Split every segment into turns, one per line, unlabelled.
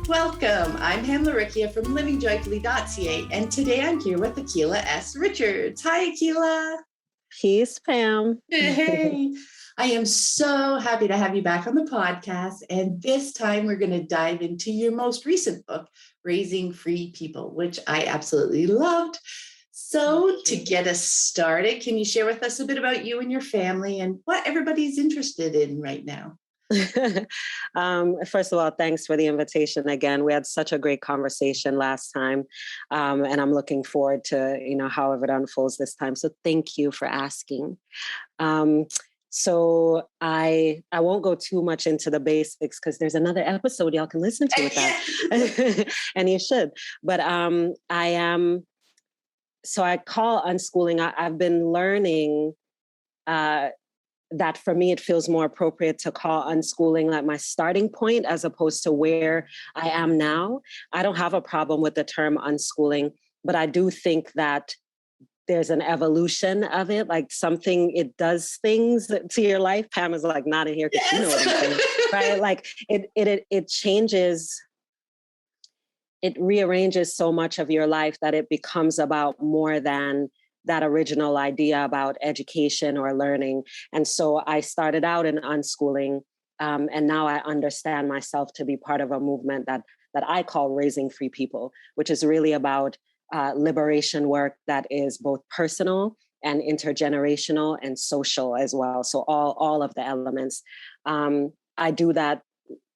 Welcome. I'm Pamela Rickia from livingjoyfully.ca, and today I'm here with Akilah S. Richards. Hi, Akilah.
Peace, Pam.
Hey. I am so happy to have you back on the podcast, and this time we're going to dive into your most recent book, Raising Free People, which I absolutely loved. So to get us started, can you share with us a bit about you and your family and what everybody's interested in right now?
First of all, thanks for the invitation again. We had such a great conversation last time, and I'm looking forward to however it unfolds this time. So thank you for asking. So I won't go too much into the basics because there's another episode y'all can listen to with that, and you should. But so I call unschooling. I've been learning that for me, it feels more appropriate to call unschooling like my starting point as opposed to where I am now. I don't have a problem with the term unschooling, but I do think that there's an evolution of it, like it does things to your life. Pam is like nodding here because you know what I'm saying, right? Like it changes, it rearranges so much of your life that it becomes about more than that original idea about education or learning. And so I started out in unschooling, and now I understand myself to be part of a movement that I call Raising Free People, which is really about liberation work that is both personal and intergenerational and social as well. So all of the elements. I do that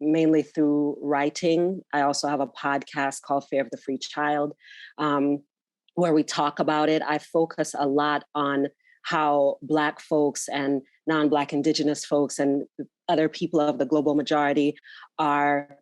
mainly through writing. I also have a podcast called Fear of the Free Child, where we talk about it. I focus a lot on how Black folks and non-Black Indigenous folks and other people of the global majority are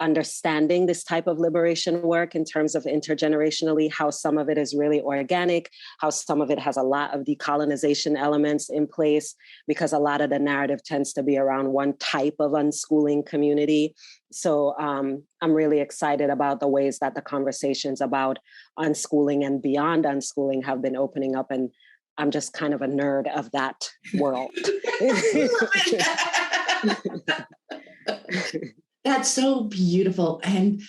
understanding this type of liberation work in terms of intergenerationally, how some of it is really organic, how some of it has a lot of decolonization elements in place, because a lot of the narrative tends to be around one type of unschooling community. So I'm really excited about the ways that the conversations about unschooling and beyond unschooling have been opening up. And I'm just kind of a nerd of that world.
That's so beautiful. And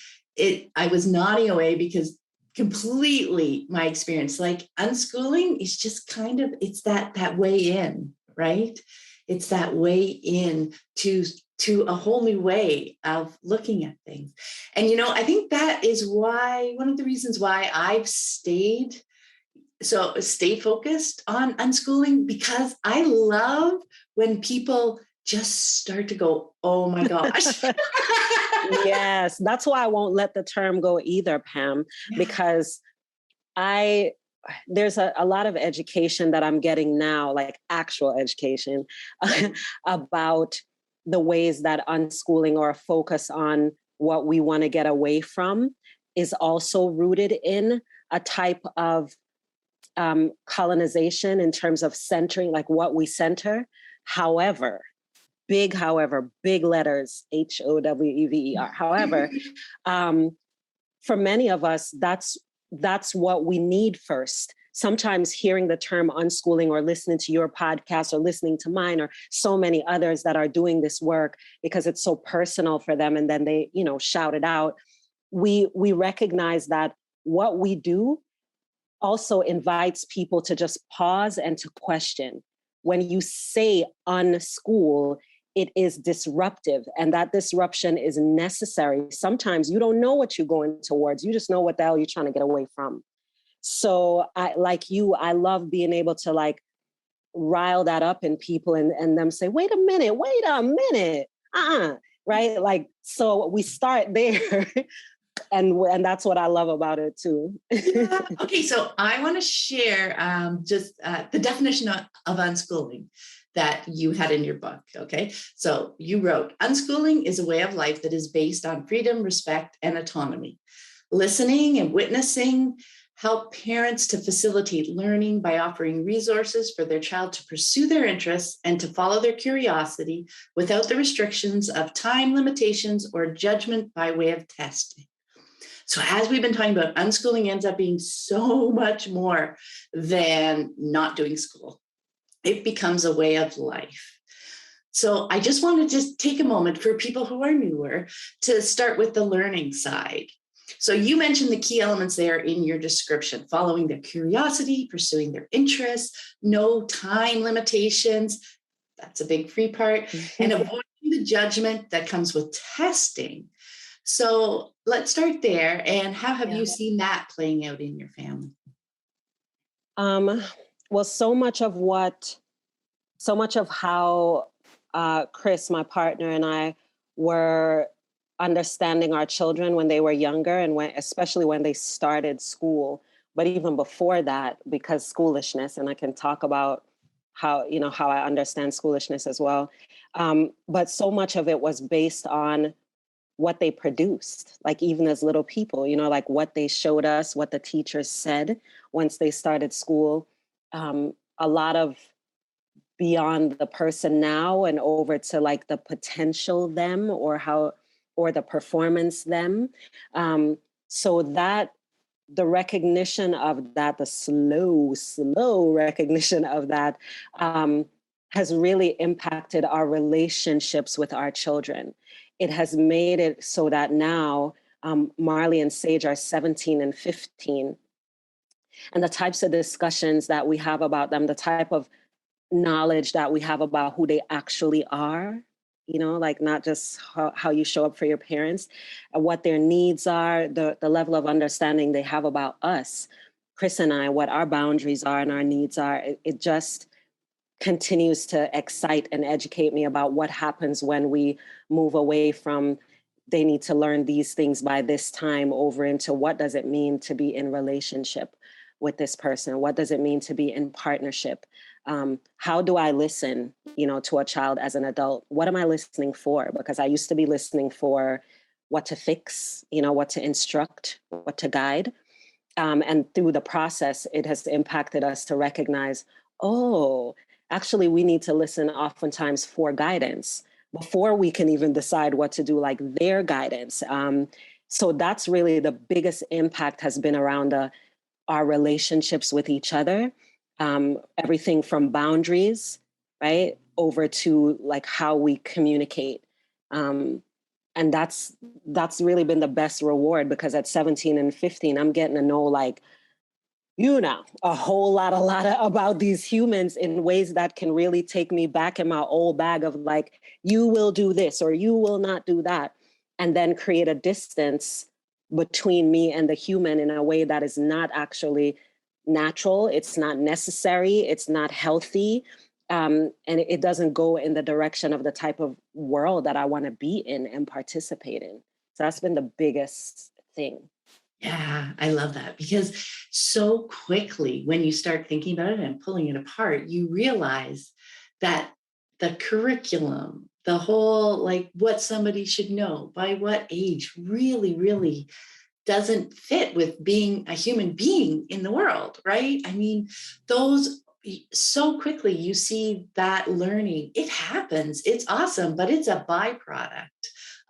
I was nodding away because completely my experience, like unschooling is just kind of, it's that way in, right? It's that way in to a whole new way of looking at things. And, I think that is one of the reasons why I've stayed focused on unschooling, because I love when people just start to go, oh my gosh.
Yes, that's why I won't let the term go either, Pam, because there's a lot of education that I'm getting now, like actual education, about the ways that unschooling or a focus on what we want to get away from is also rooted in a type of colonization in terms of centering, like what we center. However, big letters, HOWEVER. However, for many of us, that's what we need first. Sometimes hearing the term unschooling or listening to your podcast or listening to mine or so many others that are doing this work because it's so personal for them, and then they, shout it out. We recognize that what we do also invites people to just pause and to question. When you say unschool, it is disruptive, and that disruption is necessary. Sometimes you don't know what you're going towards. You just know what the hell you're trying to get away from. So I love being able to rile that up in people and them say, wait a minute. Right? Like, so we start there. And that's what I love about it too.
Yeah. Okay, so I want to share the definition of unschooling that you had in your book. Okay, so you wrote, unschooling is a way of life that is based on freedom, respect, and autonomy. Listening and witnessing help parents to facilitate learning by offering resources for their child to pursue their interests and to follow their curiosity without the restrictions of time limitations or judgment by way of testing. So as we've been talking about, unschooling ends up being so much more than not doing school. It becomes a way of life. So I just want to just take a moment for people who are newer to start with the learning side. So you mentioned the key elements there in your description: following their curiosity, pursuing their interests, no time limitations. That's a big free part. And avoiding the judgment that comes with testing. So let's start there. And how have you seen that playing out in your family?
Well, so much of how Chris, my partner, and I were understanding our children when they were younger, and especially when they started school, but even before that, because schoolishness, and I can talk about how I understand schoolishness as well. But so much of it was based on what they produced, like even as little people, like what they showed us, what the teachers said once they started school. A lot of beyond the person now and over to like the potential them or the performance them. So that the recognition of that, the slow recognition of that has really impacted our relationships with our children. It has made it so that now Marley and Sage are 17 and 15. And the types of discussions that we have about them, the type of knowledge that we have about who they actually are, like not just how you show up for your parents, what their needs are, the level of understanding they have about us, Chris and I, what our boundaries are and our needs are. It just continues to excite and educate me about what happens when we move away from they need to learn these things by this time over into what does it mean to be in relationship with this person? What does it mean to be in partnership? How do I listen, to a child as an adult? What am I listening for? Because I used to be listening for what to fix, what to instruct, what to guide. And through the process, it has impacted us to recognize, actually, we need to listen oftentimes for guidance before we can even decide what to do, like their guidance. So that's really the biggest impact has been around our relationships with each other. Everything from boundaries, right, over to like how we communicate. And that's really been the best reward, because at 17 and 15, I'm getting to know like, a whole lot about these humans in ways that can really take me back in my old bag of like, you will do this or you will not do that. And then create a distance between me and the human in a way that is not actually natural. It's not necessary. It's not healthy. And it doesn't go in the direction of the type of world that I want to be in and participate in. So that's been the biggest thing.
Yeah, I love that, because so quickly when you start thinking about it and pulling it apart, you realize that the curriculum, the whole like what somebody should know by what age really, really doesn't fit with being a human being in the world, right? I mean, those so quickly you see that learning, it happens, it's awesome, but it's a byproduct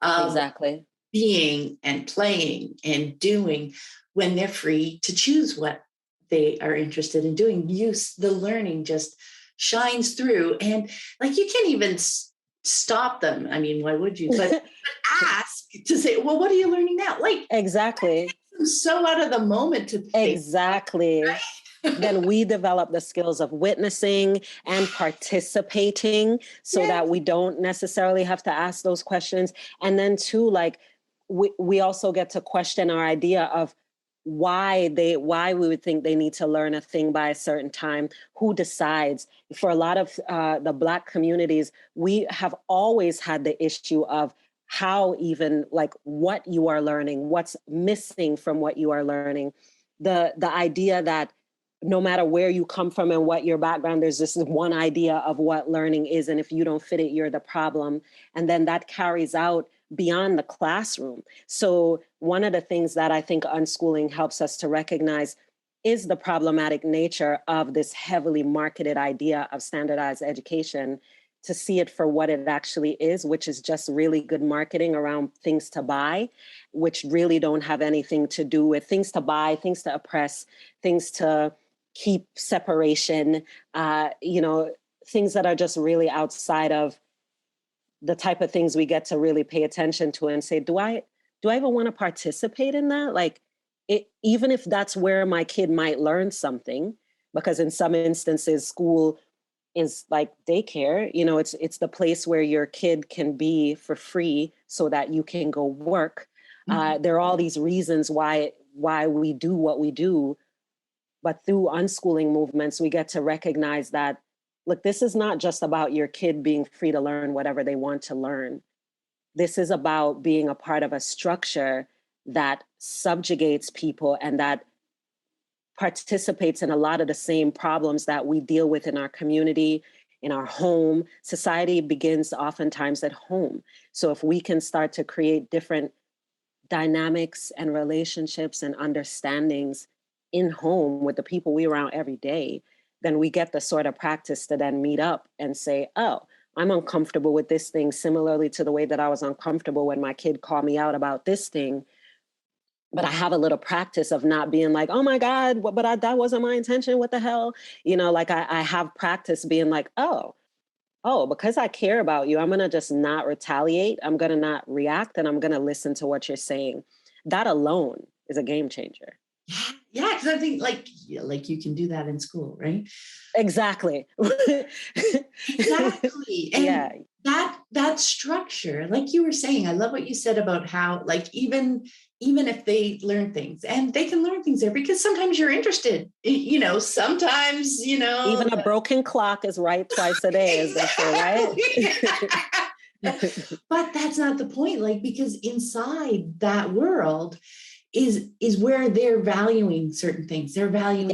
of
Exactly.
being and playing and doing when they're free to choose what they are interested in doing. The learning just shines through, and like you can't even stop them. I mean, why would you? But ask to say, well, what are you learning now? Like,
exactly.
I'm so out of the moment to think.
Exactly. Right? Then we develop the skills of witnessing and participating so that we don't necessarily have to ask those questions. And then too, like we also get to question our idea of why we would think they need to learn a thing by a certain time. Who decides? For a lot of the Black communities, we have always had the issue of how even like what you are learning, what's missing from what you are learning. The idea that no matter where you come from and what your background, there's this one idea of what learning is. And if you don't fit it, you're the problem. And then that carries out beyond the classroom. So one of the things that I think unschooling helps us to recognize is the problematic nature of this heavily marketed idea of standardized education, to see it for what it actually is, which is just really good marketing around things to buy, which really don't have anything to do with things to buy, things to oppress, things to keep separation, things that are just really outside of the type of things we get to really pay attention to and say, do I even want to participate in that? Like, even if that's where my kid might learn something, because in some instances, school is like daycare, it's the place where your kid can be for free so that you can go work. There are all these reasons why we do what we do, but through unschooling movements, we get to recognize that, look, this is not just about your kid being free to learn whatever they want to learn. This is about being a part of a structure that subjugates people and that participates in a lot of the same problems that we deal with in our community, in our home. Society begins oftentimes at home. So if we can start to create different dynamics and relationships and understandings in home with the people we around every day, then we get the sort of practice to then meet up and say, oh, I'm uncomfortable with this thing, similarly to the way that I was uncomfortable when my kid called me out about this thing. But I have a little practice of not being like, oh my God, that wasn't my intention. What the hell? Like I have practice being like, oh, because I care about you, I'm going to just not retaliate. I'm going to not react, and I'm going to listen to what you're saying. That alone is a game changer.
Yeah, because I think like you can do that in school, right?
Exactly.
Exactly. And
yeah.
that structure, like you were saying, I love what you said about how, like, even if they learn things, and they can learn things there because sometimes you're interested, sometimes,
even a broken clock is right twice a day, as they say,
right? But that's not the point, like, because inside that world is where they're valuing certain things. They're valuing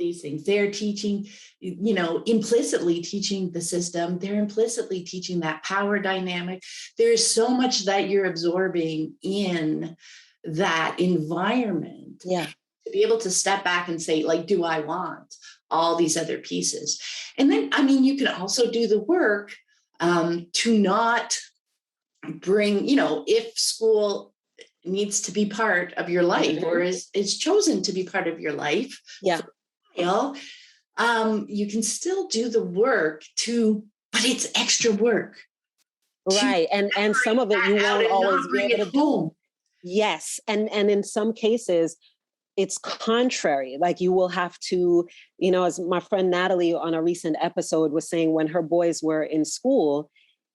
these things. They're teaching, implicitly teaching the system. They're implicitly teaching that power dynamic. There's so much that you're absorbing in that environment.
Yeah.
To be able to step back and say, like, do I want all these other pieces? And then, you can also do the work to not bring, if school needs to be part of your life, or is chosen to be part of your life.
Yeah.
You can still do the work but it's extra work.
Right. And some of it you won't always be able to do. Yes. And in some cases, it's contrary. Like you will have to, as my friend Natalie on a recent episode was saying, when her boys were in school,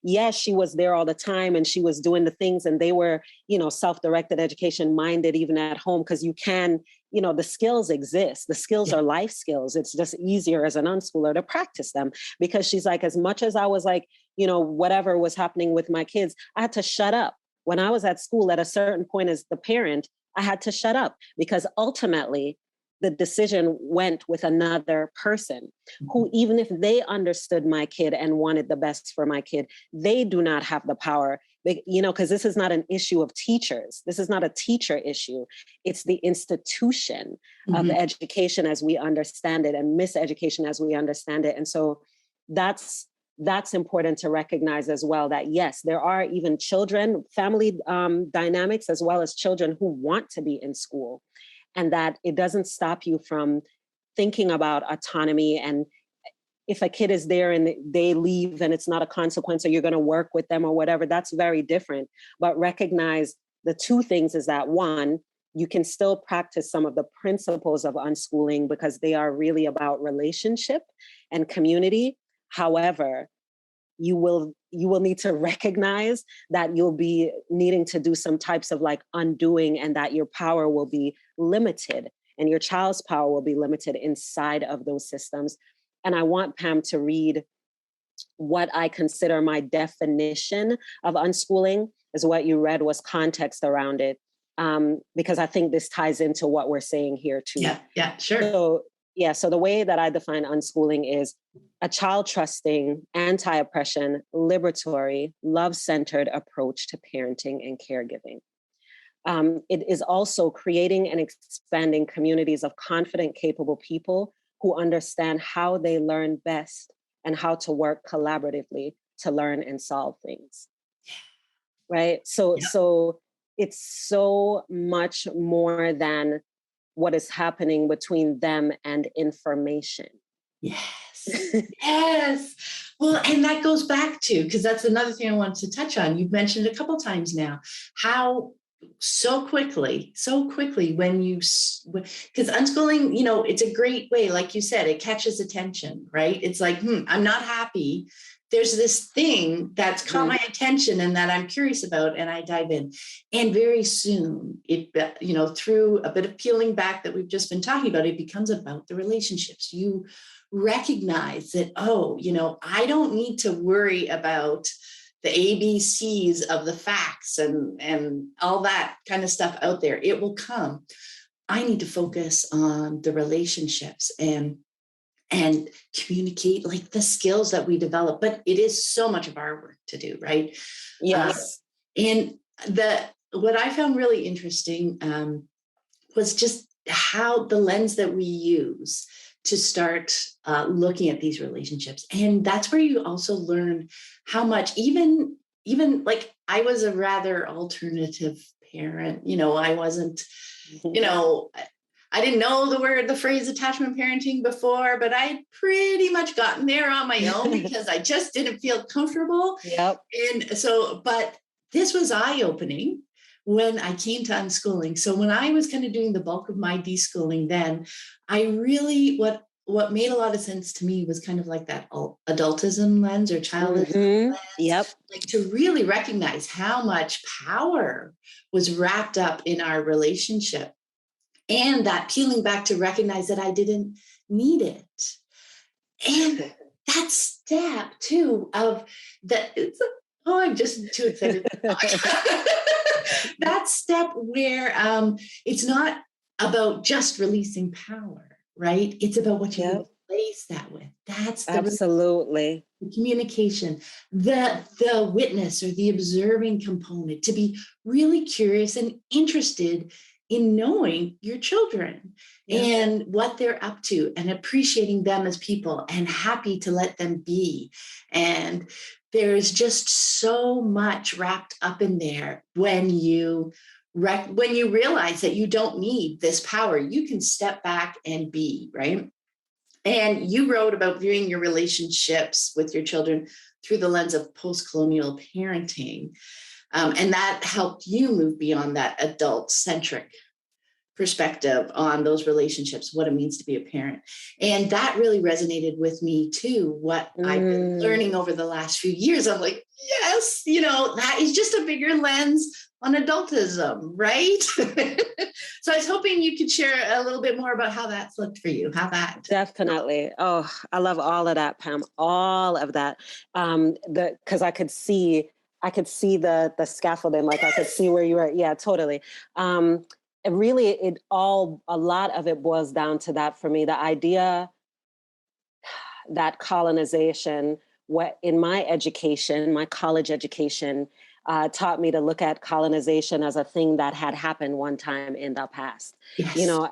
yes, she was there all the time and she was doing the things, and they were, self-directed education minded even at home, because you can, the skills exist. The skills are life skills. It's just easier as an unschooler to practice them, because she's like, as much as I was like, whatever was happening with my kids, I had to shut up. When I was at school, at a certain point as the parent, I had to shut up, because ultimately the decision went with another person who, even if they understood my kid and wanted the best for my kid, they do not have the power, because this is not an issue of teachers. This is not a teacher issue. It's the institution of education as we understand it, and miseducation as we understand it. And so that's important to recognize as well, that yes, there are even children, family dynamics, as well as children who want to be in school, and that it doesn't stop you from thinking about autonomy. And if a kid is there and they leave and it's not a consequence, or you're going to work with them or whatever, that's very different. But recognize the two things is that, one, you can still practice some of the principles of unschooling because they are really about relationship and community. However, you will need to recognize that you'll be needing to do some types of like undoing, and that your power will be limited and your child's power will be limited inside of those systems. And I want Pam to read what I consider my definition of unschooling, is what you read was context around it. Because I think this ties into what we're saying here too.
Yeah, sure.
So the way that I define unschooling is a child-trusting, anti-oppression, liberatory, love-centered approach to parenting and caregiving. It is also creating and expanding communities of confident, capable people who understand how they learn best and how to work collaboratively to learn and solve things. Right? So it's so much more than what is happening between them and information.
Yes. Yes. Well, and that goes back to, because that's another thing I wanted to touch on. You've mentioned a couple times now how so quickly when you, because unschooling, it's a great way, like you said, it catches attention, right? It's like, I'm not happy. There's this thing that's caught my attention and that I'm curious about, and I dive in. And very soon, through a bit of peeling back that we've just been talking about, it becomes about the relationships. You recognize that, I don't need to worry about the ABCs of the facts and all that kind of stuff out there. It will come. I need to focus on the relationships and communicate, like the skills that we develop. But it is so much of our work to do, right?
Yes.
And what I found really interesting was just how the lens that we use to start looking at these relationships. And that's where you also learn how much, even like I was a rather alternative parent, I wasn't, I didn't know the phrase attachment parenting before, but I pretty much gotten there on my own because I just didn't feel comfortable.
Yep.
And so, but this was eye-opening when I came to unschooling. So when I was kind of doing the bulk of my deschooling, then I really, what made a lot of sense to me was kind of like that adultism lens or childism lens.
Yep.
Like to really recognize how much power was wrapped up in our relationship, and that peeling back to recognize that I didn't need it. And that step too of that, I'm just too excited to talk. That step where it's not about just releasing power, right? It's about what you replace that with. That's the
absolutely
the communication, the witness or the observing component, to be really curious and interested in knowing your children and what they're up to and appreciating them as people and happy to let them be. And there's just so much wrapped up in there when you realize that you don't need this power. You can step back and be, right? And you wrote about viewing your relationships with your children through the lens of post-colonial parenting. And that helped you move beyond that adult-centric perspective on those relationships, what it means to be a parent. And that really resonated with me too, what I've been learning over the last few years. I'm like, yes, that is just a bigger lens on adultism, right? So I was hoping you could share a little bit more about how that's looked for you, how that.
Definitely. Oh, I love all of that, Pam, all of that. Because I could see the scaffolding, like I could see where you were. Yeah, totally. Really, a lot of it boils down to that for me, the idea that colonization, what in my education, my college education, taught me to look at colonization as a thing that had happened one time in the past,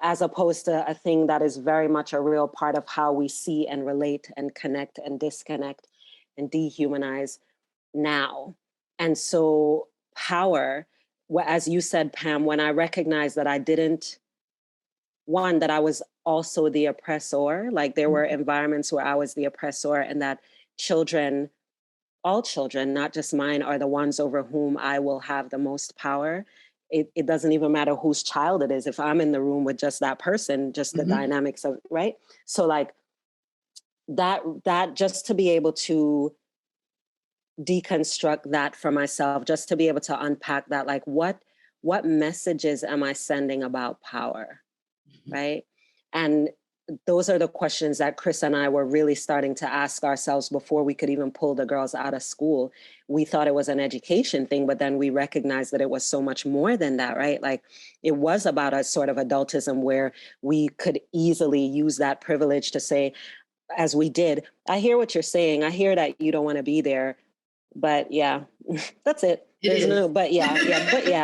as opposed to a thing that is very much a real part of how we see and relate and connect and disconnect and dehumanize now. And so power, as you said, Pam, when I recognized that that I was also the oppressor, like there were environments where I was the oppressor, and that all children, not just mine, are the ones over whom I will have the most power. It doesn't even matter whose child it is. If I'm in the room with just that person, just the dynamics of, right? So like that just to be able to deconstruct that for myself, just to be able to unpack that, like what messages am I sending about power, right? And those are the questions that Chris and I were really starting to ask ourselves before we could even pull the girls out of school. We thought it was an education thing, but then we recognized that it was so much more than that, right? Like it was about a sort of adultism where we could easily use that privilege to say, as we did, I hear what you're saying. I hear that you don't want to be there, but yeah, that's it. There's no, but yeah.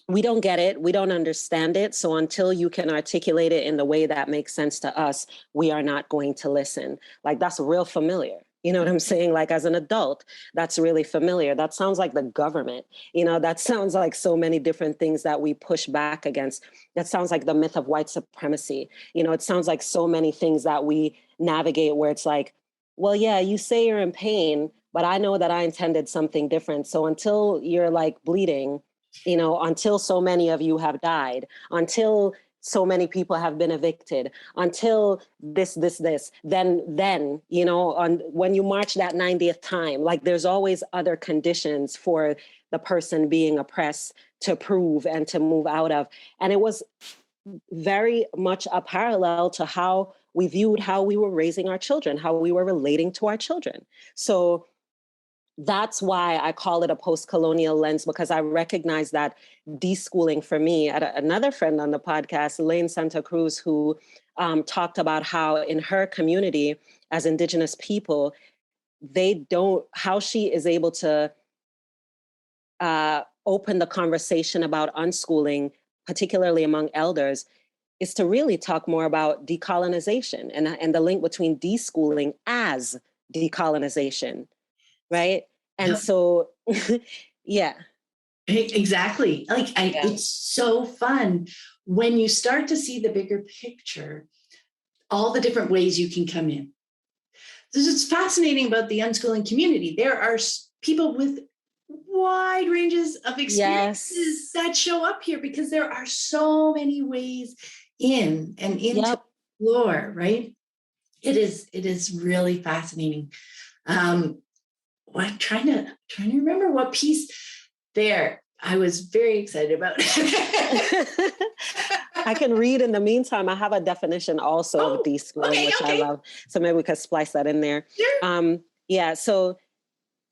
We don't get it. We don't understand it. So until you can articulate it in the way that makes sense to us, we are not going to listen. Like that's real familiar. You know what I'm saying? Like as an adult, that's really familiar. That sounds like the government. That sounds like so many different things that we push back against. That sounds like the myth of white supremacy. It sounds like so many things that we navigate where it's like, well, yeah, you say you're in pain, but I know that I intended something different. So until you're like bleeding, until so many of you have died, until so many people have been evicted, until this, then, on when you march that 90th time, like there's always other conditions for the person being oppressed to prove and to move out of. And it was very much a parallel to how we viewed how we were raising our children, how we were relating to our children. So that's why I call it a post-colonial lens, because I recognize that deschooling for me, another friend on the podcast, Elaine Santa Cruz, who talked about how in her community as Indigenous people, how she is able to open the conversation about unschooling, particularly among elders, is to really talk more about decolonization and the link between deschooling as decolonization, right? And
Yep.
so, yeah.
Exactly.
Yeah.
It's so fun when you start to see the bigger picture, all the different ways you can come in. This is fascinating about the unschooling community. There are people with wide ranges of experiences that show up here because there are so many ways in and into explore, right? It is really fascinating. I'm trying to remember what piece there I was very excited about.
I can read in the meantime. I have a definition also of deschooling, which I love. So maybe we could splice that in there.
Sure.
Yeah. So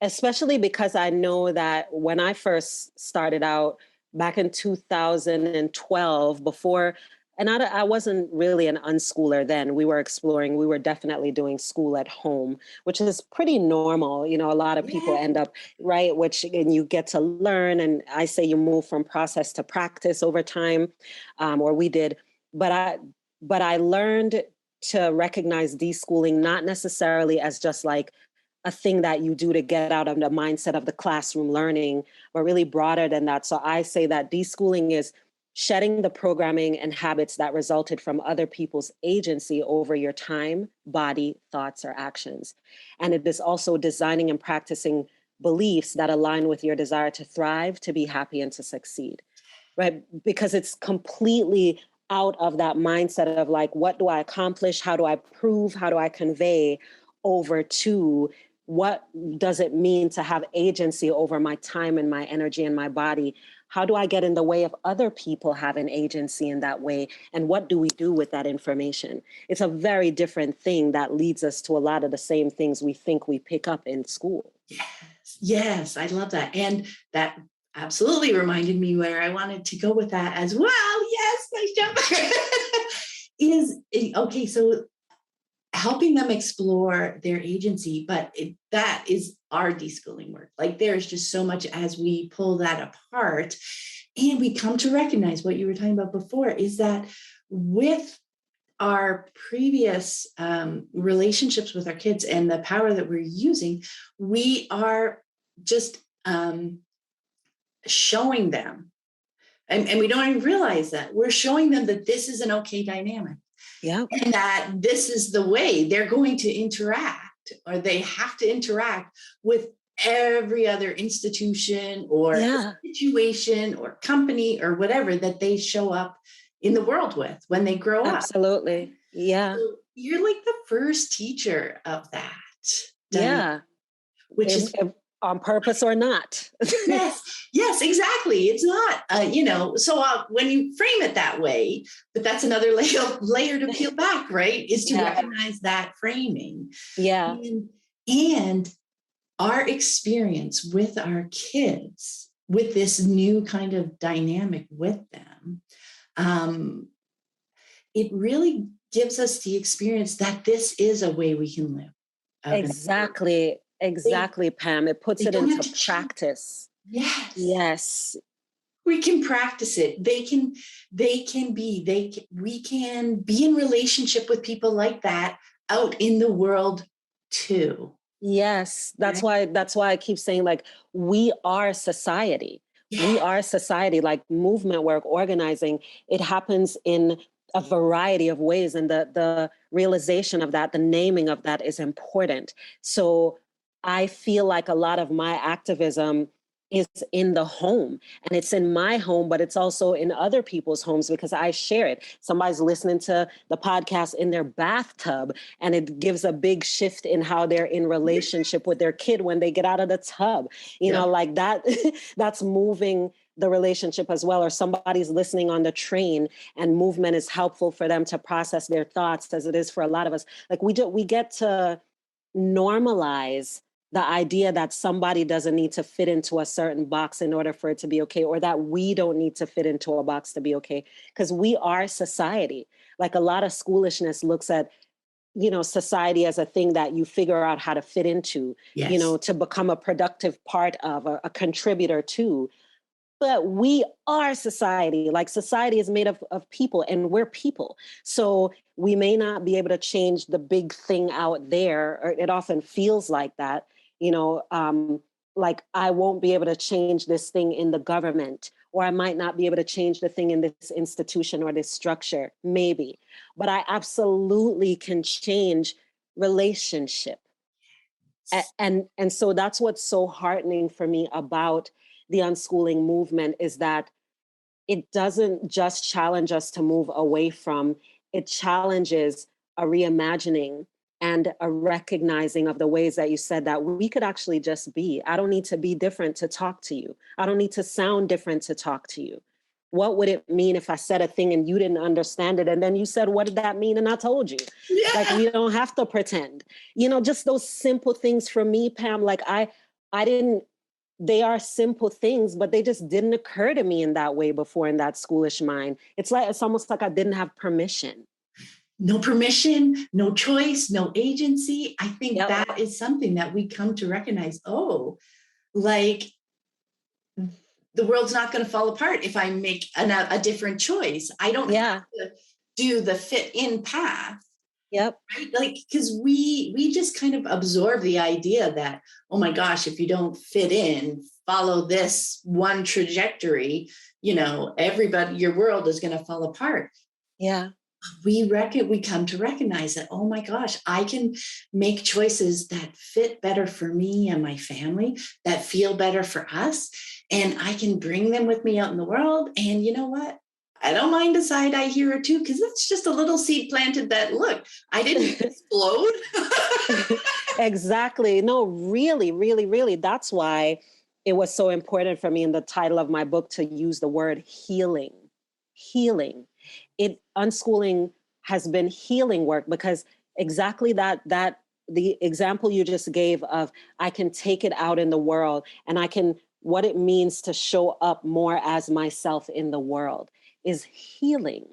especially because I know that when I first started out back in 2012, and I wasn't really an unschooler then. We were exploring, we were definitely doing school at home, which is pretty normal. A lot of people end up, right? And you get to learn. And I say you move from process to practice over time, or we did. But I learned to recognize deschooling not necessarily as just like a thing that you do to get out of the mindset of the classroom learning, but really broader than that. So I say that deschooling is shedding the programming and habits that resulted from other people's agency over your time, body, thoughts, or actions. And it is also designing and practicing beliefs that align with your desire to thrive, to be happy, and to succeed, right? Because it's completely out of that mindset of like, what do I accomplish? How do I prove? How do I convey? Over to what does it mean to have agency over my time and my energy and my body? How do I get in the way of other people having agency in that way? And what do we do with that information? It's a very different thing that leads us to a lot of the same things we think we pick up in school.
Yes, I love that. And that absolutely reminded me where I wanted to go with that as well. Yes, nice job. So helping them explore their agency, but that is our deschooling work. Like there's just so much as we pull that apart and we come to recognize what you were talking about before is that with our previous relationships with our kids and the power that we're using, we are just showing them, and we don't even realize that we're showing them that this is an okay dynamic.
Yeah.
And that this is the way they're going to interact, or they have to interact with every other institution or situation or company or whatever that they show up in the world with when they grow up.
Absolutely. Yeah.
So you're like the first teacher of that.
Yeah.
Which is
on purpose or not.
Yes, exactly. It's not, so when you frame it that way, but that's another layer to peel back, right? Is to recognize that framing.
Yeah.
And our experience with our kids, with this new kind of dynamic with them, it really gives us the experience that this is a way we can live.
Exactly, Pam. It puts it into practice. Yes.
We can practice it. We can be in relationship with people like that out in the world too.
Yes. That's why I keep saying like, we are society. We are society, like movement work, organizing. It happens in a variety of ways. And the realization of that, the naming of that is important. So I feel like a lot of my activism is in the home, and it's in my home, but it's also in other people's homes because I share it. Somebody's listening to the podcast in their bathtub, and it gives a big shift in how they're in relationship with their kid when they get out of the tub,
Yeah.
like that. That's moving the relationship as well. Or somebody's listening on the train, and movement is helpful for them to process their thoughts, as it is for a lot of us. Like we get to normalize the idea that somebody doesn't need to fit into a certain box in order for it to be okay, or that we don't need to fit into a box to be okay, because we are society. Like a lot of schoolishness looks at, society as a thing that you figure out how to fit into,
Yes.
to become a productive part of, a contributor to. But we are society. Like society is made of people, and we're people. So we may not be able to change the big thing out there, or it often feels like that, like I won't be able to change this thing in the government, or I might not be able to change the thing in this institution or this structure, maybe. But I absolutely can change relationship. And so that's what's so heartening for me about the unschooling movement, is that it doesn't just challenge us to move away from, it challenges a reimagining and a recognizing of the ways that you said that we could actually just be. I don't need to be different to talk to you. I don't need to sound different to talk to you. What would it mean if I said a thing and you didn't understand it? And then you said, what did that mean? And I told you. Like,
Yeah.
we don't have to pretend. Just those simple things for me, Pam. Like I didn't, they are simple things, but they just didn't occur to me in that way before, in that schoolish mind. It's almost like I didn't have permission.
No permission, no choice, no agency. I think
Yep.
that is something that we come to recognize. Oh, like the world's not going to fall apart if I make a different choice. I don't
Yeah.
have to do the fit in path,
Yep.
right? Like, because we just kind of absorb the idea that, oh my gosh, if you don't fit in, follow this one trajectory, everybody, your world is going to fall apart.
Yeah.
We come to recognize that, oh my gosh, I can make choices that fit better for me and my family, that feel better for us, and I can bring them with me out in the world. And you know what, I don't mind a side eye here or two, because that's just a little seed planted that, look, I didn't explode.
Exactly. No, really, really, really. That's why it was so important for me in the title of my book to use the word healing. Healing. Unschooling has been healing work, because exactly that the example you just gave of, I can take it out in the world, and what it means to show up more as myself in the world is healing,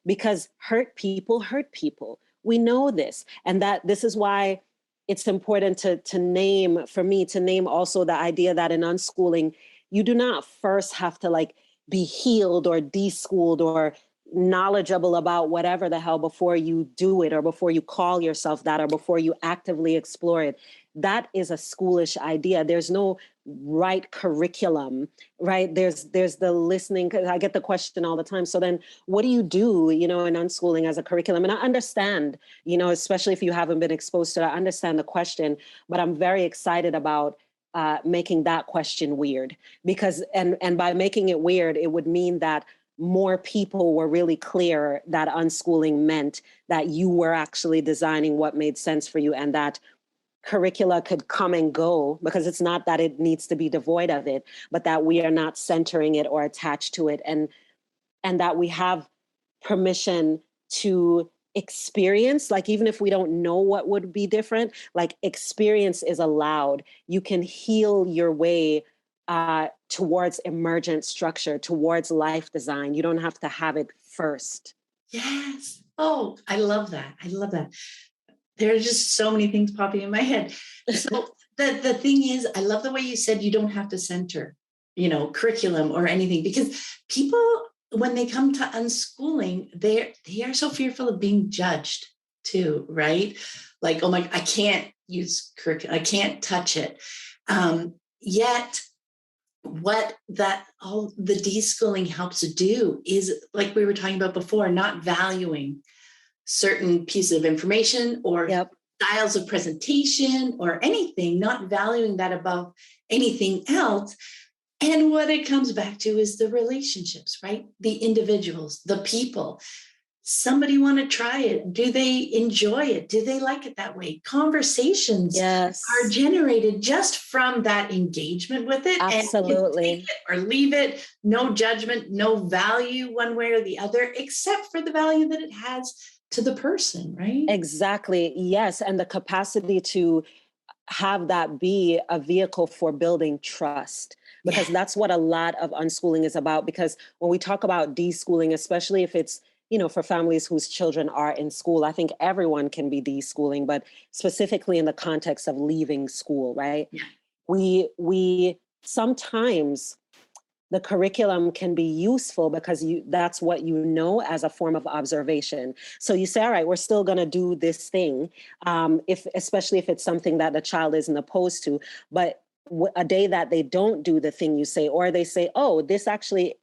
because hurt people hurt people. We know this. And that this is why it's important to name, for me, to name also the idea that in unschooling, you do not first have to like be healed or deschooled or knowledgeable about whatever the hell before you do it, or before you call yourself that, or before you actively explore it. That is a schoolish idea. There's no right curriculum, right? There's the listening, because I get the question all the time. So then what do you do, in unschooling as a curriculum? And I understand, especially if you haven't been exposed to it, I understand the question, but I'm very excited about making that question weird, because, and by making it weird, it would mean that more people were really clear that unschooling meant that you were actually designing what made sense for you, and that curricula could come and go, because it's not that it needs to be devoid of it, but that we are not centering it or attached to it, and that we have permission to experience, like, even if we don't know what would be different, like, experience is allowed. You can heal your way towards emergent structure, towards life design. You don't have to have it first.
Yes. Oh, I love that. I love that. There are just so many things popping in my head. So the thing is, I love the way you said you don't have to center, curriculum or anything, because people, when they come to unschooling, they are so fearful of being judged too, right? Like, oh my, I can't use curriculum, I can't touch it. Yet what that all the deschooling helps to do is, like we were talking about before, not valuing certain pieces of information or
Yep.
styles of presentation or anything, not valuing that above anything else. And what it comes back to is the relationships, right? The individuals, the people. Somebody want to try it. Do they enjoy it? Do they like it that way? Conversations are
Yes.
generated just from that engagement with it. And you can take
Absolutely.
it or leave it, no judgment, no value one way or the other, except for the value that it has to the person, right?
Exactly. Yes. And the capacity to have that be a vehicle for building trust,
Yeah.
because that's what a lot of unschooling is about. Because when we talk about deschooling, especially if it's, for families whose children are in school, I think everyone can be deschooling, but specifically in the context of leaving school, right?
Yeah.
We sometimes the curriculum can be useful because that's what you know as a form of observation. So you say, all right, we're still going to do this thing, if especially if it's something that the child isn't opposed to. But a day that they don't do the thing you say, or they say, oh, this actually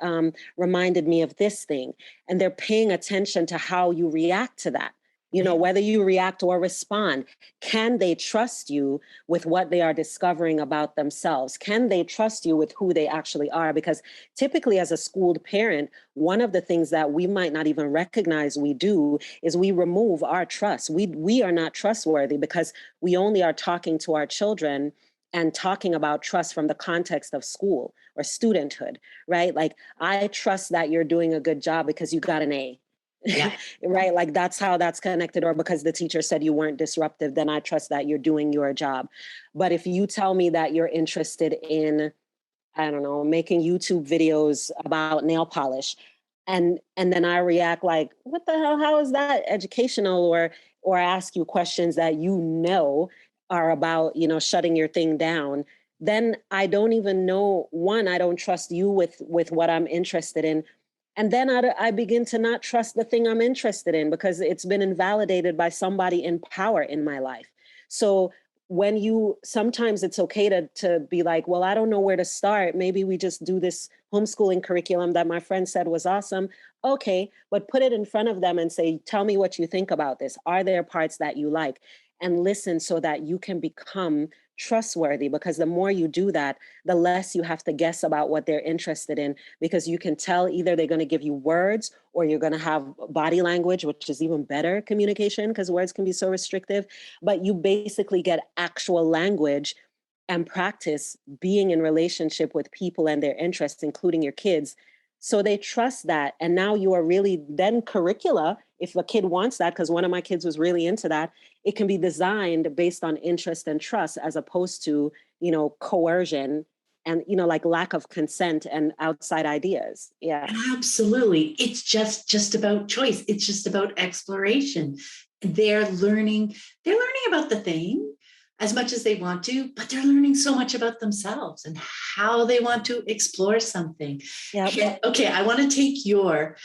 reminded me of this thing, and they're paying attention to how you react to that. Whether you react or respond. Can they trust you with what they are discovering about themselves? Can they trust you with who they actually are? Because typically, as a schooled parent, one of the things that we might not even recognize we do is we remove our trust. We are not trustworthy because we only are talking to our children and talking about trust from the context of school or studenthood, right? Like, I trust that you're doing a good job because you got an A.
Yeah.
Right? Like, that's how that's connected. Or because the teacher said you weren't disruptive, then I trust that you're doing your job. But if you tell me that you're interested in, I don't know, making YouTube videos about nail polish, and then I react like, what the hell? How is that educational? Or ask you questions that are about, shutting your thing down, then I don't even know, one, I don't trust you with what I'm interested in. And then I begin to not trust the thing I'm interested in because it's been invalidated by somebody in power in my life. So sometimes it's okay to be like, well, I don't know where to start. Maybe we just do this homeschooling curriculum that my friend said was awesome. Okay, but put it in front of them and say, tell me what you think about this. Are there parts that you like? And listen so that you can become trustworthy, because the more you do that, the less you have to guess about what they're interested in, because you can tell either they're going to give you words or you're going to have body language, which is even better communication because words can be so restrictive. But you basically get actual language and practice being in relationship with people and their interests, including your kids. So they trust that. And now you are really then curricula. If a kid wants that, because one of my kids was really into that, it can be designed based on interest and trust as opposed to, coercion and, like lack of consent and outside ideas. Yeah.
Absolutely. It's just about choice. It's just about exploration. They're learning about the thing as much as they want to, but they're learning so much about themselves and how they want to explore something.
Yeah.
And, okay, I want to take your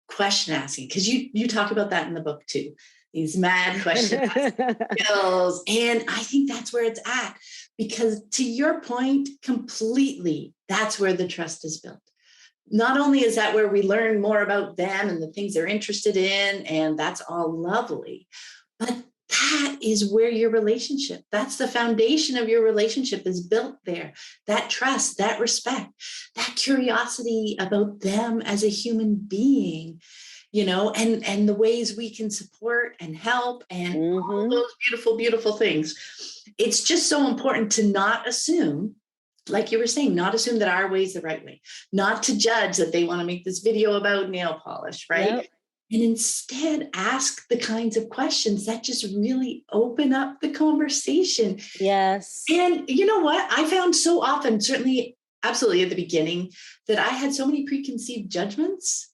question asking, because you talk about that in the book too. These mad question skills. And I think that's where it's at, because to your point, completely, that's where the trust is built. Not only is that where we learn more about them and the things they're interested in, and that's all lovely, but that is where that's the foundation of your relationship is built there. That trust, that respect, that curiosity about them as a human being, and the ways we can support and help and all those beautiful, beautiful things. It's just so important to not assume, like you were saying, not assume that our way is the right way, not to judge that they want to make this video about nail polish, right? Yep. And instead ask the kinds of questions that just really open up the conversation.
Yes.
And you know what? I found so often, certainly, absolutely at the beginning, that I had so many preconceived judgments,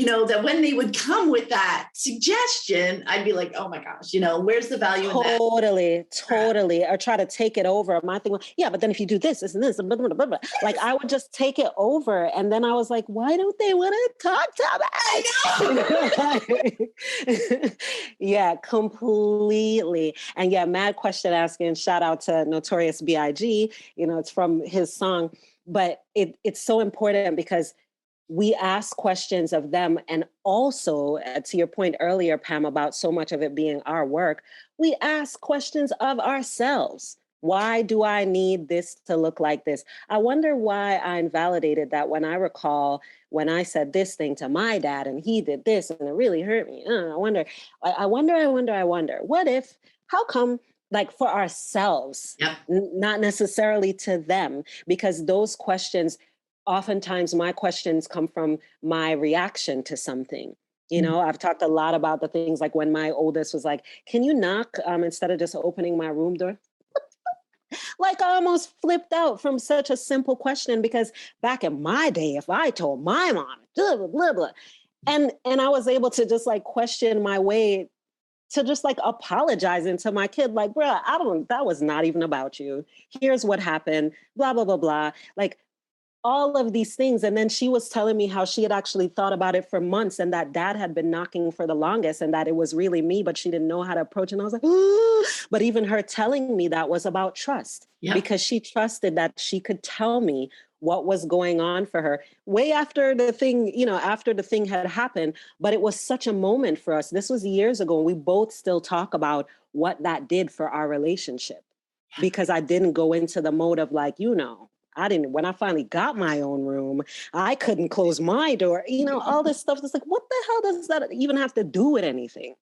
that when they would come with that suggestion, I'd be like, oh my gosh, where's the value in that?
Totally. Or try to take it over. My thing was, yeah, but then if you do this and this, and blah, blah, blah, blah. Like I would just take it over. And then I was like, why don't they want to talk to me? Yeah, completely. And yeah, mad question asking, shout out to Notorious B.I.G. It's from his song, but it's so important because we ask questions of them. And also, to your point earlier, Pam, about so much of it being our work, we ask questions of ourselves. Why do I need this to look like this? I wonder why I invalidated that when I recall when I said this thing to my dad and he did this and it really hurt me. I wonder. What if, how come, like for ourselves, not necessarily to them, because those questions, oftentimes my questions come from my reaction to something. I've talked a lot about the things like when my oldest was like, can you knock instead of just opening my room door? Like I almost flipped out from such a simple question, because back in my day, if I told my mom, blah, blah, blah, blah, and I was able to just like question my way to just like apologizing to my kid, like, bruh, that was not even about you. Here's what happened, blah, blah, blah, blah. Like, all of these things. And then she was telling me how she had actually thought about it for months and that dad had been knocking for the longest and that it was really me, but she didn't know how to approach it. And I was like, ooh. But even her telling me that was about trust, because she trusted that she could tell me what was going on for her way after the thing, after the thing had happened. But it was such a moment for us. This was years ago. And we both still talk about what that did for our relationship, because I didn't go into the mode of like, when I finally got my own room, I couldn't close my door, all this stuff. It's like, what the hell does that even have to do with anything?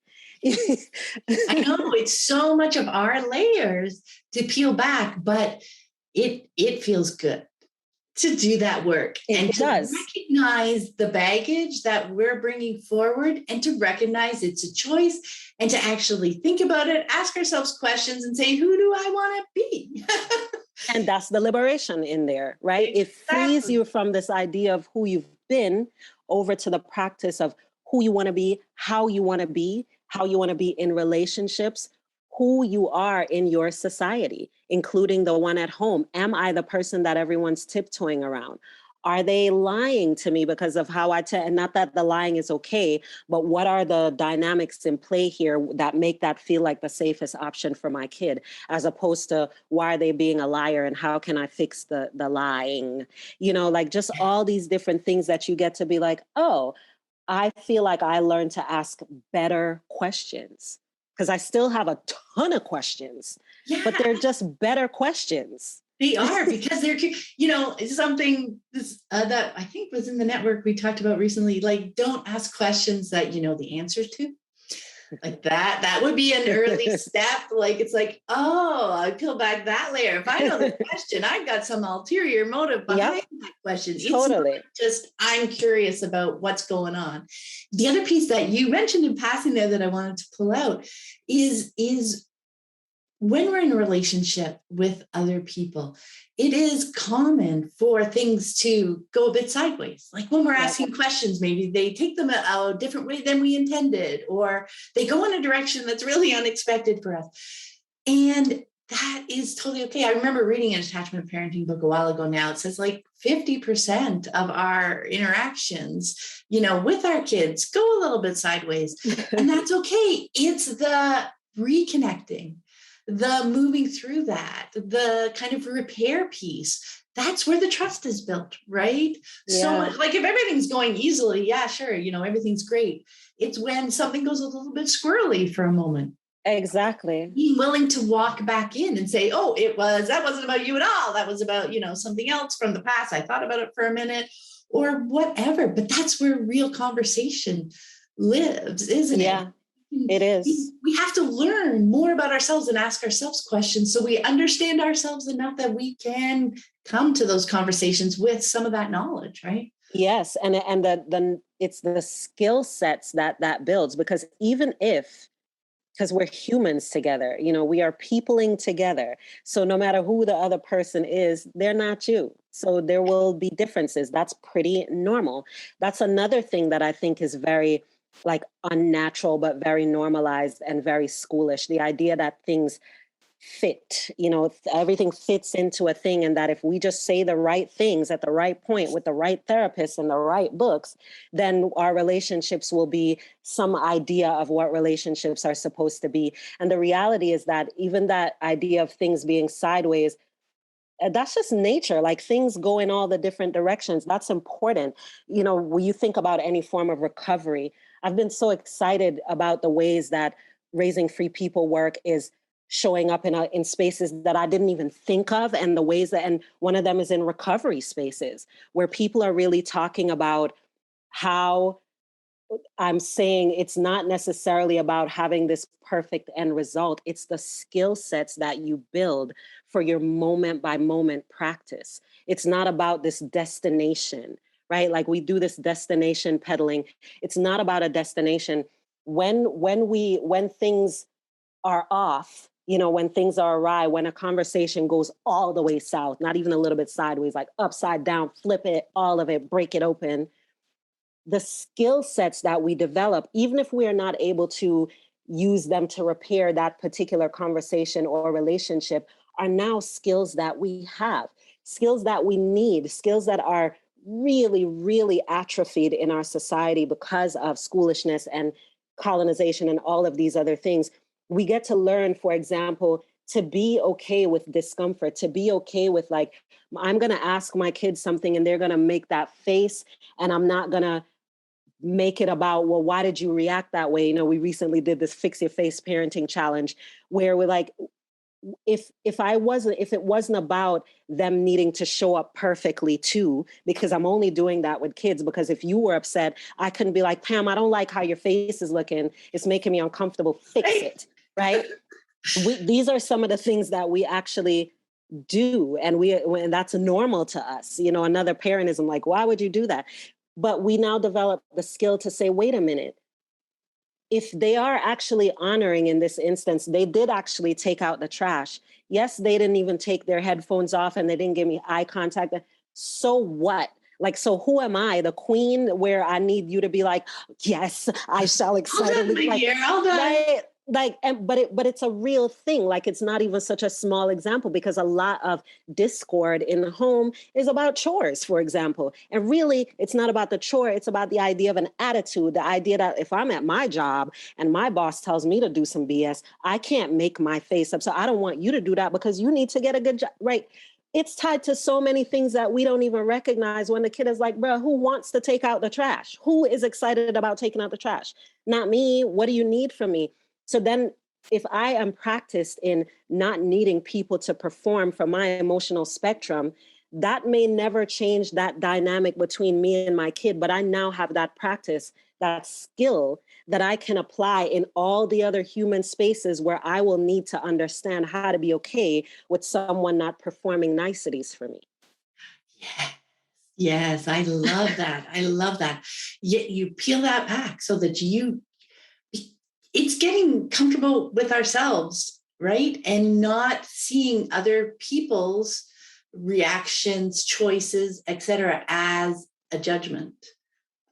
I know it's so much of our layers to peel back, but it feels good to do that work and to recognize the baggage that we're bringing forward and to recognize it's a choice and to actually think about it, ask ourselves questions and say, who do I want to be?
And that's the liberation in there, right? Exactly. It frees you from this idea of who you've been over to the practice of who you want to be, how you want to be, in relationships, who you are in your society, including the one at home. Am I the person that everyone's tiptoeing around? Are they lying to me because of how and not that the lying is okay, but what are the dynamics in play here that make that feel like the safest option for my kid, as opposed to why are they being a liar and how can I fix the lying? Like just all these different things that you get to be like, oh, I feel like I learned to ask better questions, because I still have a ton of questions, but they're just better questions.
They are, because they're, something that I think was in the network we talked about recently, like don't ask questions that you know the answers to. Like that would be an early step. Like, it's like, oh, I peel back that layer. If I know the question, I've got some ulterior motive behind that question.
Totally.
It's not just, I'm curious about what's going on. The other piece that you mentioned in passing there that I wanted to pull out is when we're in a relationship with other people, it is common for things to go a bit sideways. Like when we're asking questions, maybe they take them a different way than we intended, or they go in a direction that's really unexpected for us. And that is totally okay. I remember reading an attachment parenting book a while ago now. It says like 50% of our interactions, with our kids go a little bit sideways. And that's okay. It's the reconnecting, the moving through that, the kind of repair piece. That's where the trust is built, right? Yeah. So much, like if everything's going easily, yeah, sure, everything's great. It's when something goes a little bit squirrely for a moment.
Exactly.
Being willing to walk back in and say, oh, that wasn't about you at all. That was about, something else from the past. I thought about it for a minute or whatever, but that's where real conversation lives, isn't it?
Yeah. It is.
We have to learn more about ourselves and ask ourselves questions so we understand ourselves enough that we can come to those conversations with some of that knowledge, right?
Yes. And it's the skill sets that builds, because even if because we're humans together. We are peopling together. So no matter who the other person is, they're not you. So there will be differences. That's pretty normal. That's another thing that I think is very like unnatural, but very normalized and very schoolish. The idea that things fit, everything fits into a thing, and that if we just say the right things at the right point with the right therapist and the right books, then our relationships will be some idea of what relationships are supposed to be. And the reality is that even that idea of things being sideways, that's just nature. Like things go in all the different directions. That's important. When you think about any form of recovery, I've been so excited about the ways that Raising Free People work is showing up in spaces that I didn't even think of, and the ways that, and one of them is in recovery spaces where people are really talking about how, I'm saying it's not necessarily about having this perfect end result. It's the skill sets that you build for your moment by moment practice. It's not about this destination, right? Like we do this destination peddling. It's not about a destination. When things are off, when things are awry, when a conversation goes all the way south, not even a little bit sideways, like upside down, flip it, all of it, break it open, the skill sets that we develop, even if we are not able to use them to repair that particular conversation or relationship, are now skills that we have, skills that we need, skills that are really, really atrophied in our society because of schoolishness and colonization and all of these other things. We get to learn, for example, to be okay with discomfort, to be okay with like, I'm going to ask my kids something and they're going to make that face, and I'm not going to make it about, well, why did you react that way? We recently did this fix your face parenting challenge where we're like, if it wasn't about them needing to show up perfectly too, because I'm only doing that with kids, because if you were upset, I couldn't be like, Pam, I don't like how your face is looking. It's making me uncomfortable. Fix it. Right. These are some of the things that we actually do. And that's normal to us. Another parent isn't like, why would you do that? But we now develop the skill to say, wait a minute, if they are actually honoring in this instance, they did actually take out the trash. Yes, they didn't even take their headphones off and they didn't give me eye contact. So what? Like, so who am I, the queen, where I need you to be like, yes, I shall excitedly.
All done.
Right? But it's a real thing. Like, it's not even such a small example, because a lot of discord in the home is about chores, for example. And really, it's not about the chore. It's about the idea of an attitude, the idea that if I'm at my job and my boss tells me to do some BS, I can't make my face up. So I don't want you to do that because you need to get a good job, right? It's tied to so many things that we don't even recognize when the kid is like, bro, who wants to take out the trash? Who is excited about taking out the trash? Not me. What do you need from me? So then if I am practiced in not needing people to perform for my emotional spectrum, that may never change that dynamic between me and my kid. But I now have that practice, that skill that I can apply in all the other human spaces where I will need to understand how to be okay with someone not performing niceties for me.
Yes, yes, I love that. I love that. Yet you peel that back so that it's getting comfortable with ourselves, right? And not seeing other people's reactions, choices, etc., as a judgment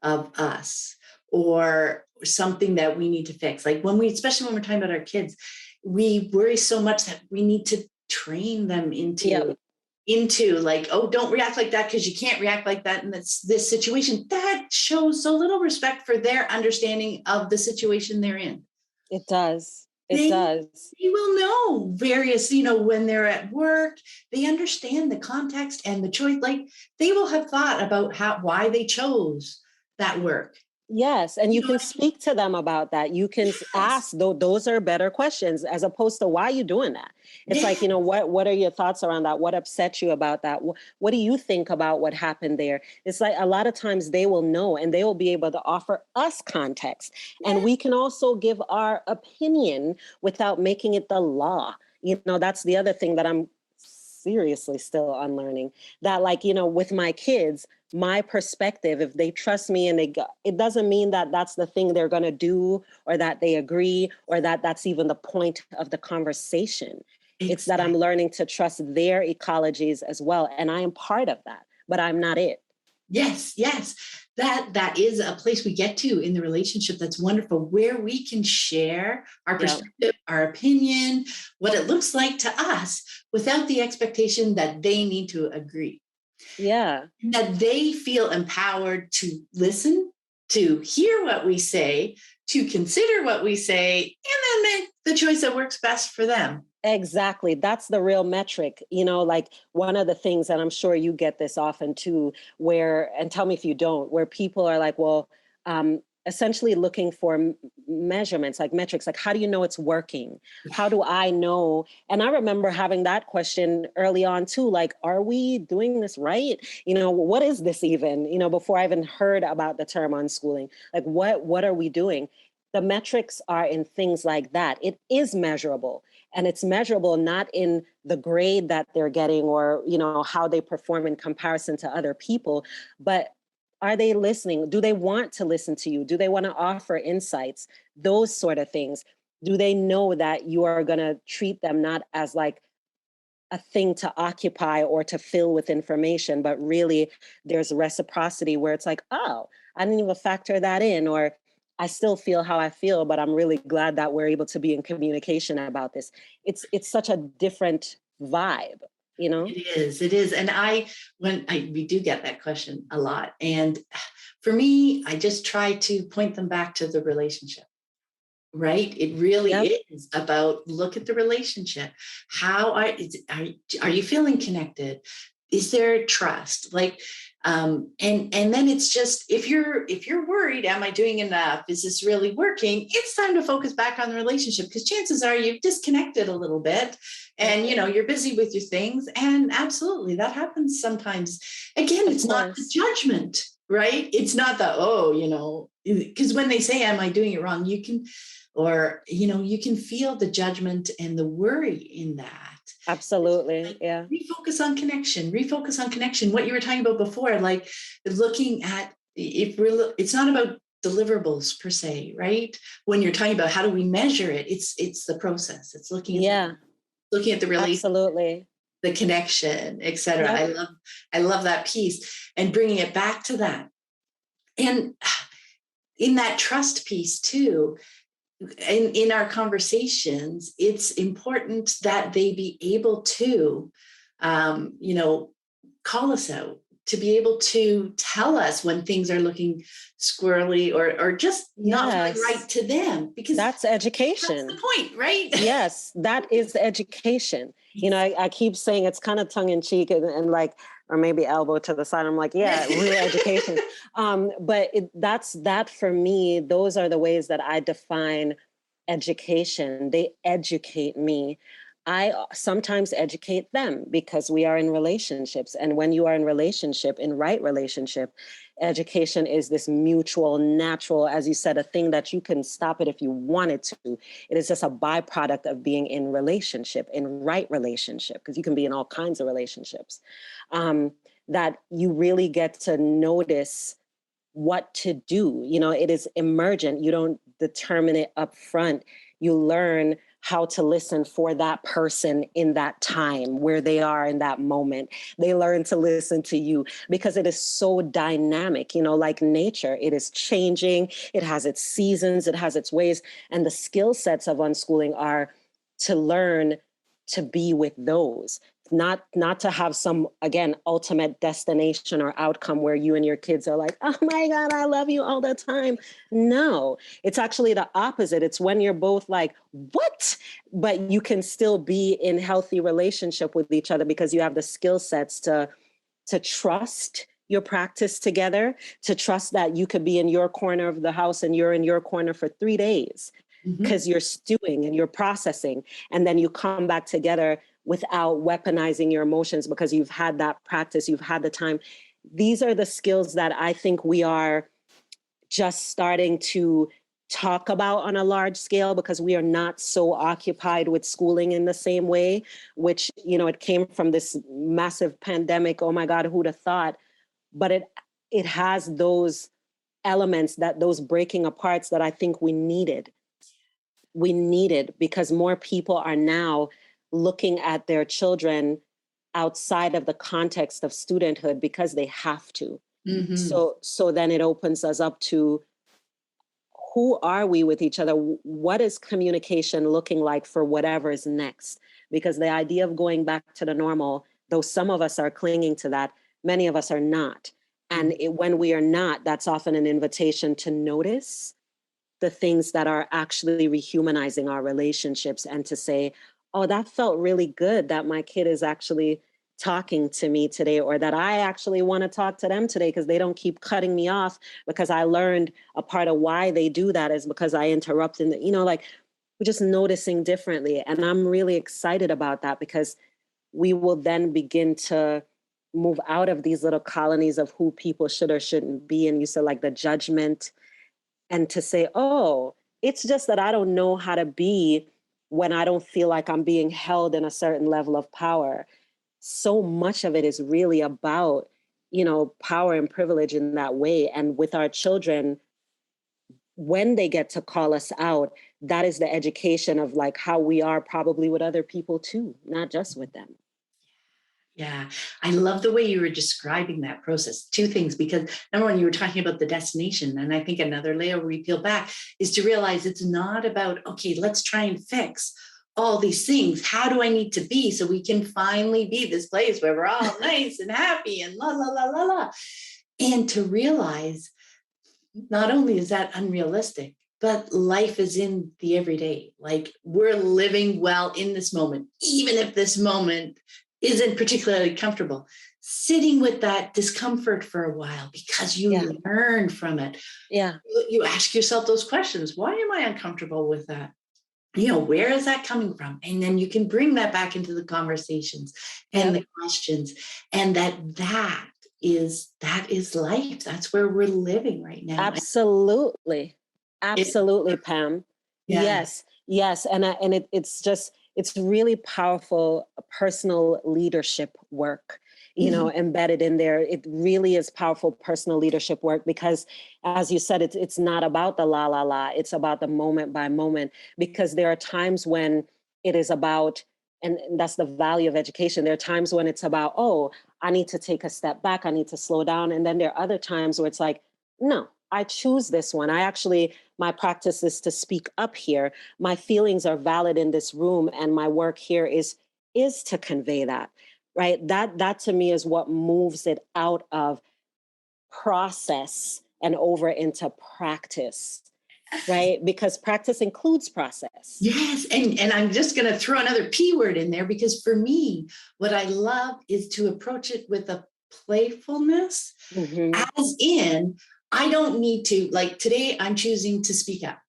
of us or something that we need to fix. Like especially when we're talking about our kids, we worry so much that we need to train them into like, oh, don't react like that because you can't react like that in this situation. That shows so little respect for their understanding of the situation they're in.
It does.
They will know various, when they're at work, they understand the context and the choice. Like they will have thought about why they chose that work.
Yes. And you can speak to them about that. You can ask, those are better questions, as opposed to, why are you doing that? It's like, what are your thoughts around that? What upset you about that? What do you think about what happened there? It's like a lot of times they will know and they will be able to offer us context. And we can also give our opinion without making it the law. That's the other thing that I'm seriously still unlearning that, like, with my kids, my perspective, if they trust me and it doesn't mean that that's the thing they're going to do or that they agree or that that's even the point of the conversation. It's that I'm
Exactly.
learning to trust their ecologies as well. And I am part of that, but I'm not it.
Yes, yes. That is a place we get to in the relationship that's wonderful, where we can share our
Yeah.
perspective, our opinion, what it looks like to us without the expectation that they need to agree.
Yeah.
And that they feel empowered to listen, to hear what we say, to consider what we say, and then make the choice that works best for them.
Exactly. That's the real metric. Like one of the things, and I'm sure you get this often too, and tell me if you don't, where people are like, well, essentially looking for measurements, like metrics, like how do you know it's working? How do I know? And I remember having that question early on too, like, are we doing this right? What is this even? Before I even heard about the term unschooling, like what are we doing? The metrics are in things like that. It is measurable. And it's measurable not in the grade that they're getting or, how they perform in comparison to other people, but are they listening? Do they want to listen to you? Do they want to offer insights? Those sort of things. Do they know that you are going to treat them not as like a thing to occupy or to fill with information, but really there's reciprocity where it's like, oh, I didn't even factor that in, or I still feel how I feel, but I'm really glad that we're able to be in communication about this. It's such a different vibe, you know?
It is. And we do get that question a lot. And for me, I just try to point them back to the relationship. Right? It really
Yep.
is about look at the relationship. Are you feeling connected? Is there trust? Like, and then it's just if you're worried, am I doing enough? Is this really working? It's time to focus back on the relationship because chances are you've disconnected a little bit, and you're busy with your things. And absolutely, that happens sometimes. Again,
Of
it's not the
course.
judgment, right? It's not because when they say, "Am I doing it wrong?" you can feel the judgment and the worry in that.
Absolutely.
Like,
Yeah.
refocus on connection. What you were talking about before, like looking at it's not about deliverables per se, right? When you're talking about how do we measure it, it's the process. It's
Yeah.
looking at the release,
Absolutely.
the connection, etc.
Yep.
I love that piece and bringing it back to that. And in that trust piece too, in our conversations, it's important that they be able to, call us out, to be able to tell us when things are looking squirrely or just not feeling
Yes.
right to them, because
That's
that's the
education.
point, right?
Yes, that is education. I keep saying it's kind of tongue in cheek and like, or maybe elbow to the side. I'm like, yeah, real education. But that's that for me. Those are the ways that I define education. They educate me. I sometimes educate them because we are in relationships. And when you are in relationship, in right relationship, education is this mutual, natural, as you said, a thing that you can stop it if you wanted to. It is just a byproduct of being in relationship, in right relationship, because you can be in all kinds of relationships, that you really get to notice what to do. It is emergent. You don't determine it up front. You learn how to listen for that person in that time where they are in that moment. They learn to listen to you because it is so dynamic, like nature. It is changing. It has its seasons. It has its ways. And the skill sets of unschooling are to learn to be with those, not to have some, again, ultimate destination or outcome where you and your kids are like, oh my God, I love you all the time. No, it's actually the opposite. It's when you're both like, what? But you can still be in healthy relationship with each other because you have the skill sets to trust your practice together, to trust that you could be in your corner of the house and you're in your corner for 3 days
Mhm.
because you're stewing and you're processing. And then you come back together without weaponizing your emotions because you've had that practice, you've had the time. These are the skills that I think we are just starting to talk about on a large scale because we are not so occupied with schooling in the same way, which, it came from this massive pandemic. Oh my God, who'd have thought? But it has those elements, those breaking aparts that I think we needed. We needed because more people are now looking at their children outside of the context of studenthood because they have to.
Mm-hmm.
So then it opens us up to, who are we with each other? What is communication looking like for whatever is next? Because the idea of going back to the normal, though some of us are clinging to that, many of us are not. And when we are not, that's often an invitation to notice the things that are actually rehumanizing our relationships and to say, oh, that felt really good that my kid is actually talking to me today, or that I actually want to talk to them today because they don't keep cutting me off, because I learned a part of why they do that is because I interrupt. And, like, we're just noticing differently. And I'm really excited about that because we will then begin to move out of these little colonies of who people should or shouldn't be. And you said, like, the judgment, and to say, oh, it's just that I don't know how to be when I don't feel like I'm being held in a certain level of power. So much of it is really about, power and privilege in that way. And with our children, when they get to call us out, that is the education of like how we are probably with other people too, not just with them.
Yeah, I love the way you were describing that process. Two things, because number one, you were talking about the destination. And I think another layer where we peel back is to realize it's not about, okay, let's try and fix all these things. How do I need to be so we can finally be this place where we're all nice and happy and la, la, la, la, la. And to realize not only is that unrealistic, but life is in the everyday. Like, we're living well in this moment, even if this moment isn't particularly comfortable. Sitting with that discomfort for a while because you learn from it.
Yeah.
You ask yourself those questions. Why am I uncomfortable with that? Where is that coming from? And then you can bring that back into the conversations and the questions. And that is life. That's where we're living right now.
Absolutely. Absolutely, Pam. Yeah. Yes. And it's really powerful personal leadership work, embedded in there. It really is powerful personal leadership work because, as you said, it's not about the la, la, la. It's about the moment by moment, because there are times when it is about, and that's the value of education. There are times when it's about, oh, I need to take a step back. I need to slow down. And then there are other times where it's like, no, I choose this one. My practice is to speak up here. My feelings are valid in this room, and my work here is to convey that, right? That to me is what moves it out of process and over into practice, right? Because practice includes process.
Yes. And I'm just going to throw another P word in there, because for me, what I love is to approach it with a playfulness, as in, I don't need to, like, today I'm choosing to speak up.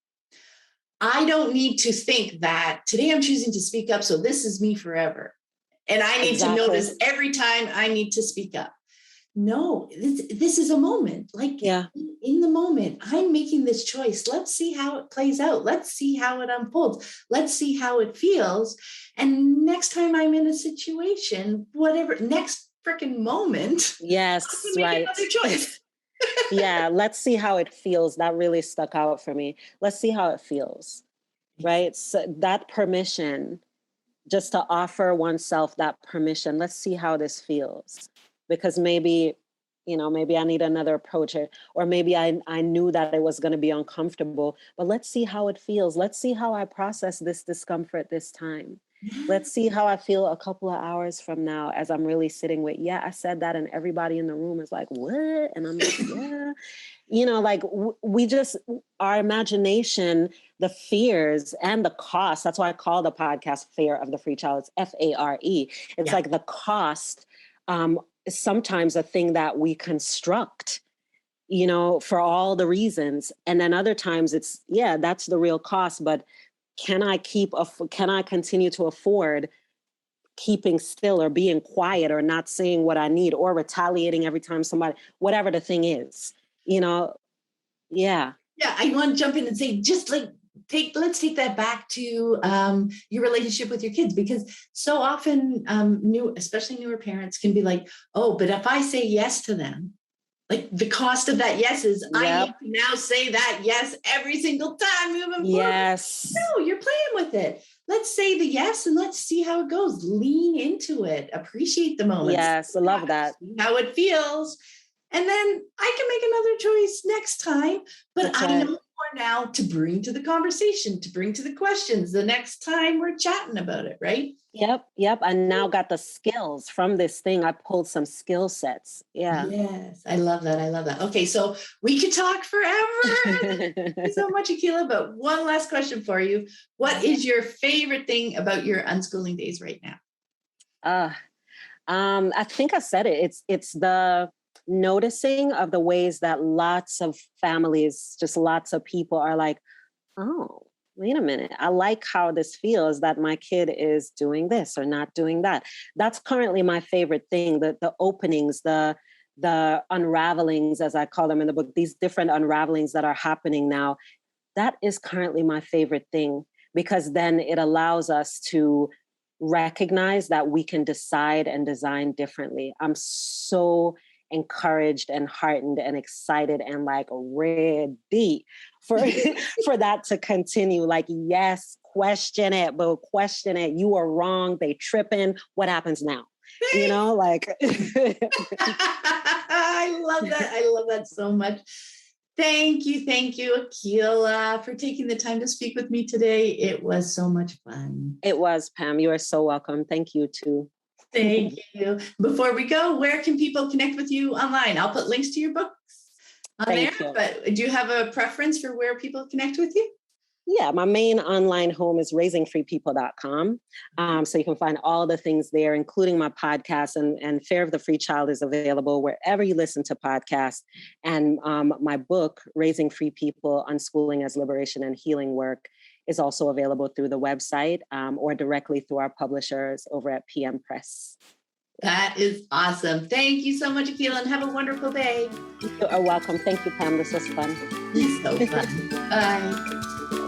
I don't need to think that today I'm choosing to speak up, so this is me forever. And I need to notice every time I need to speak up. No, this is a moment. Like, in the moment, I'm making this choice. Let's see how it plays out. Let's see how it unfolds. Let's see how it feels. And next time I'm in a situation, whatever, next freaking moment,
yes, right.
Another choice.
Yeah, let's see how it feels. That really stuck out for me. Let's see how it feels, right? So that permission, just to offer oneself that permission. Let's see how this feels, because maybe I need another approach, or maybe I knew that it was going to be uncomfortable, but let's see how it feels. Let's see how I process this discomfort this time. Let's see how I feel a couple of hours from now as I'm really sitting with, I said that, and everybody in the room is like, what? And I'm like, we just, our imagination, the fears and the cost. That's why I call the podcast Fear of the Free Child. It's FARE. It's like the cost is sometimes a thing that we construct, for all the reasons. And then other times it's, that's the real cost. But can I continue to afford keeping still, or being quiet, or not saying what I need, or retaliating every time somebody, whatever the thing is, Yeah.
Yeah, I want to jump in and say, just like, let's take that back to your relationship with your kids, because so often especially newer parents can be like, oh, but if I say yes to them, like the cost of that yes is I need to now say that yes every single time moving forward.
Yes.
No, you're playing with it. Let's say the yes and let's see how it goes. Lean into it. Appreciate the moment.
Yes, I love that.
See how it feels. And then I can make another choice next time. But
That's
I
right.
know more now to bring to the conversation, to bring to the questions the next time we're chatting about it, right?
Yep. I now got the skills from this thing. I pulled some skill sets. Yeah.
Yes, I love that. Okay, so we could talk forever. Thank you so much, Akilah. But one last question for you. What is your favorite thing about your unschooling days right now?
I think I said it. It's the noticing of the ways that lots of families, just lots of people are like, oh, wait a minute. I like how this feels that my kid is doing this or not doing that. That's currently my favorite thing. The openings, the unravelings, as I call them in the book, these different unravelings that are happening now. That is currently my favorite thing, because then it allows us to recognize that we can decide and design differently. I'm so encouraged and heartened and excited and like ready for for that to continue. Like, yes, question it, but question it. You are wrong. They tripping. What happens now? You know, like
I love that. I love that so much. Thank you, Akilah, for taking the time to speak with me today. It was so much fun.
It was, Pam. You are so welcome. Thank you too.
Thank you. Before we go, where can people connect with you online? I'll put links to your books on there, but do you have a preference for where people connect with you?
Yeah, my main online home is raisingfreepeople.com. So you can find all the things there, including my podcast, and Fear of the Free Child is available wherever you listen to podcasts. And my book, Raising Free People, Unschooling as Liberation and Healing Work, is also available through the website or directly through our publishers over at PM Press.
That is awesome. Thank you so much, Akilah, and have a wonderful day.
You are welcome. Thank you, Pam. This was fun.
So fun. Bye.